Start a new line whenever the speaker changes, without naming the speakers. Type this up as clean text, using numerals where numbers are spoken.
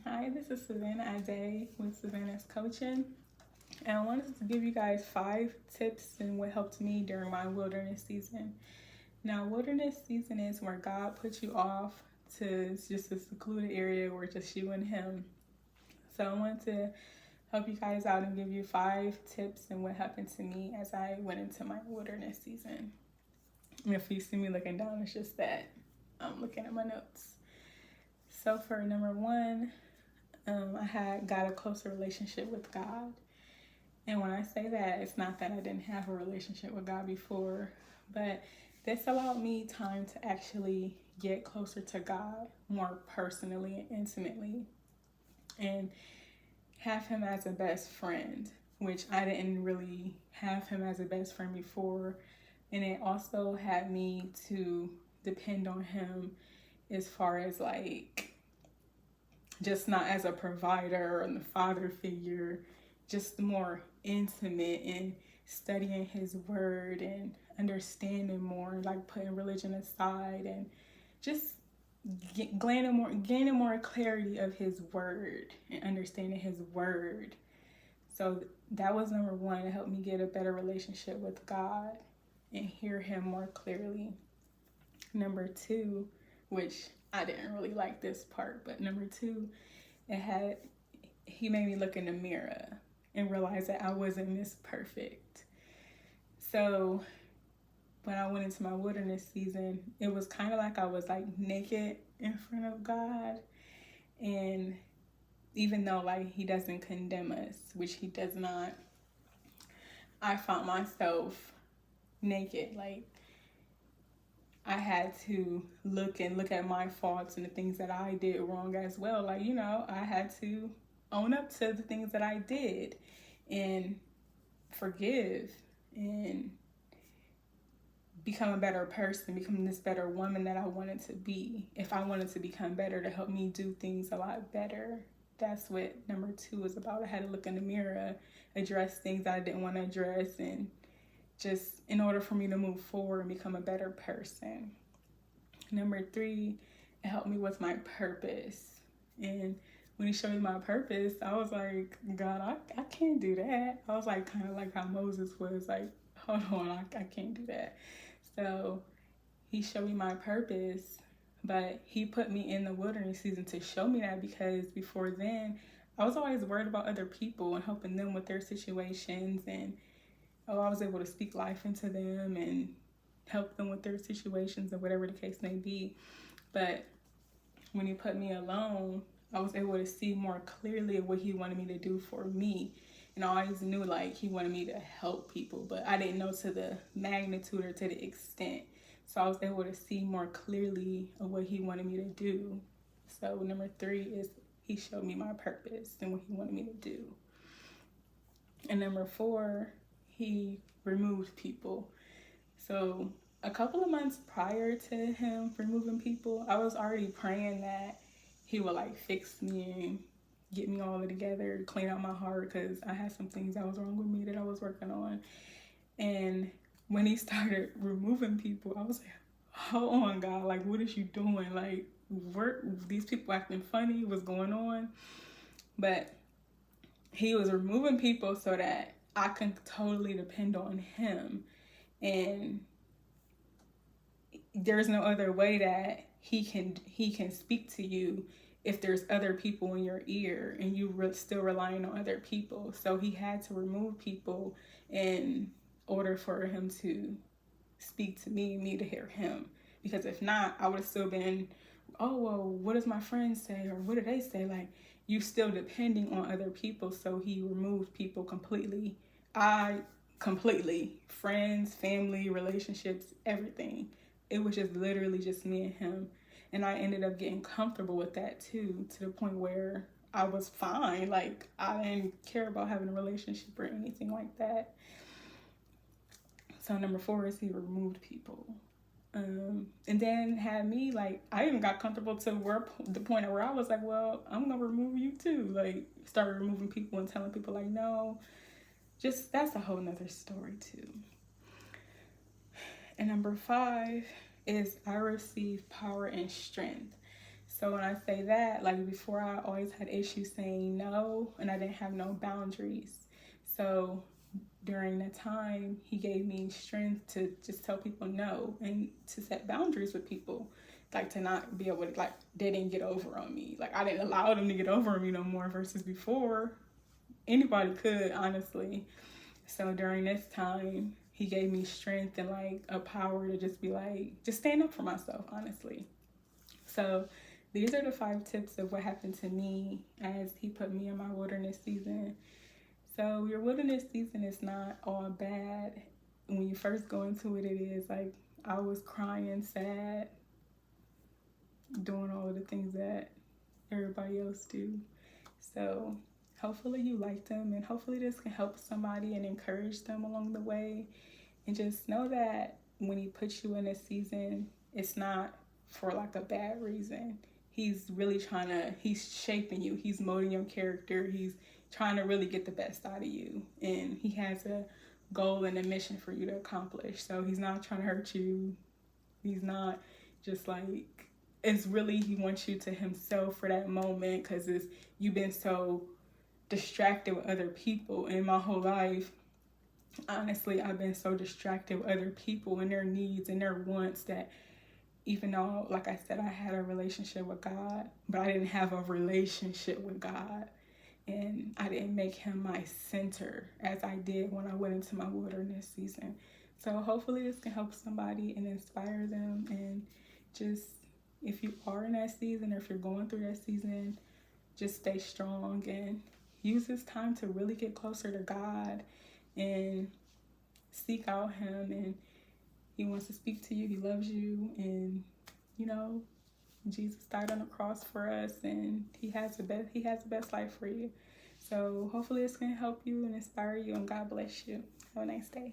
Hi, this is Savannah Ade with Savannah's Coaching, and I wanted to give you guys 5 tips and what helped me during my wilderness season. Now, wilderness season is where God puts you off to just a secluded area where just you and Him. So I want to help you guys out and give you 5 tips and what happened to me as I went into my wilderness season. And if you see me looking down, it's just that I'm looking at my notes. So for number one, I had got a closer relationship with God. And when I say that, it's not that I didn't have a relationship with God before, but this allowed me time to actually get closer to God more personally and intimately and have Him as a best friend, which I didn't really have Him as a best friend before. And it also had me to depend on Him as far as like just not as a provider or the father figure, just more intimate and studying His word and understanding more, like putting religion aside and just gaining more clarity of His word and understanding His word. So that was number one. It helped me get a better relationship with God and hear Him more clearly. Number two, which I didn't really like this part, but number two, He made me look in the mirror and realize that I wasn't Miss Perfect. So when I went into my wilderness season, it was kind of like I was like naked in front of God. And even though like He doesn't condemn us, which He does not, I found myself naked. Like I had to look at my faults and the things that I did wrong as well. Like, I had to own up to the things that I did and forgive and become a better person, become this better woman that I wanted to be. If I wanted to become better, to help me do things a lot better. That's what number two was about. I had to look in the mirror, address things that I didn't want to address, and just in order for me to move forward and become a better person. Number three, it helped me with my purpose. And when He showed me my purpose, I was like, God, I can't do that. I was like, kind of like how Moses was like, hold on, I can't do that. So He showed me my purpose, but He put me in the wilderness season to show me that, because before then, I was always worried about other people and helping them with their situations, and I was able to speak life into them and help them with their situations and whatever the case may be. But when He put me alone, I was able to see more clearly what He wanted me to do for me. And I always knew like He wanted me to help people, but I didn't know to the magnitude or to the extent. So I was able to see more clearly of what He wanted me to do. So number three is He showed me my purpose and what He wanted me to do. And number four, He removed people. So a couple of months prior to Him removing people, I was already praying that He would like fix me and get me all together, clean out my heart, because I had some things that was wrong with me that I was working on. And when He started removing people, I was like, hold on, God, like, what is You doing? Like, these people acting funny? What's going on? But He was removing people so that I can totally depend on Him. And there's no other way that he can speak to you if there's other people in your ear and you still relying on other people. So He had to remove people in order for Him to speak to me to hear Him. Because if not, I would have still been, oh, well, what does my friends say, or what do they say? Like, you still depending on other people. So He removed people completely. Friends, family, relationships, everything. It was just literally just me and Him. And I ended up getting comfortable with that too, to the point where I was fine. Like, I didn't care about having a relationship or anything like that. So number four is He removed people. And then had me, like, I even got comfortable to the point where I was like, well, I'm going to remove you too. Like, started removing people and telling people, like, no. Just, that's a whole nother story too. And number five is I received power and strength. So when I say that, like before, I always had issues saying no, and I didn't have no boundaries. So during that time, he gave me strength to just tell people no and to set boundaries with people, like to not be able to, like, they didn't get over on me. Like, I didn't allow them to get over on me no more, versus before anybody could, honestly. So during this time, he gave me strength and like a power to just be like, just stand up for myself, honestly. So these are the 5 tips of what happened to me as he put me in my wilderness season. So your wilderness season is not all bad. When you first go into it, it is. Like, I was crying, sad, doing all of the things that everybody else do. So hopefully you like them, and hopefully this can help somebody and encourage them along the way. And just know that when he puts you in a season, it's not for like a bad reason. He's really he's shaping you. He's molding your character. He's trying to really get the best out of you. And he has a goal and a mission for you to accomplish. So he's not trying to hurt you. He's not just like, it's really, he wants you to himself for that moment, because you've been so distracted with other people. In my whole life, honestly, I've been so distracted with other people and their needs and their wants, that even though, like I said, I had a relationship with God, but I didn't have a relationship with God. And I didn't make him my center as I did when I went into my wilderness season. So hopefully this can help somebody and inspire them. And just, if you are in that season, or if you're going through that season, just stay strong and use this time to really get closer to God and seek out him. And he wants to speak to you. He loves you. And, you know, Jesus died on the cross for us, and he has the best life for you. So hopefully it's going to help you and inspire you, and God bless you. Have a nice day.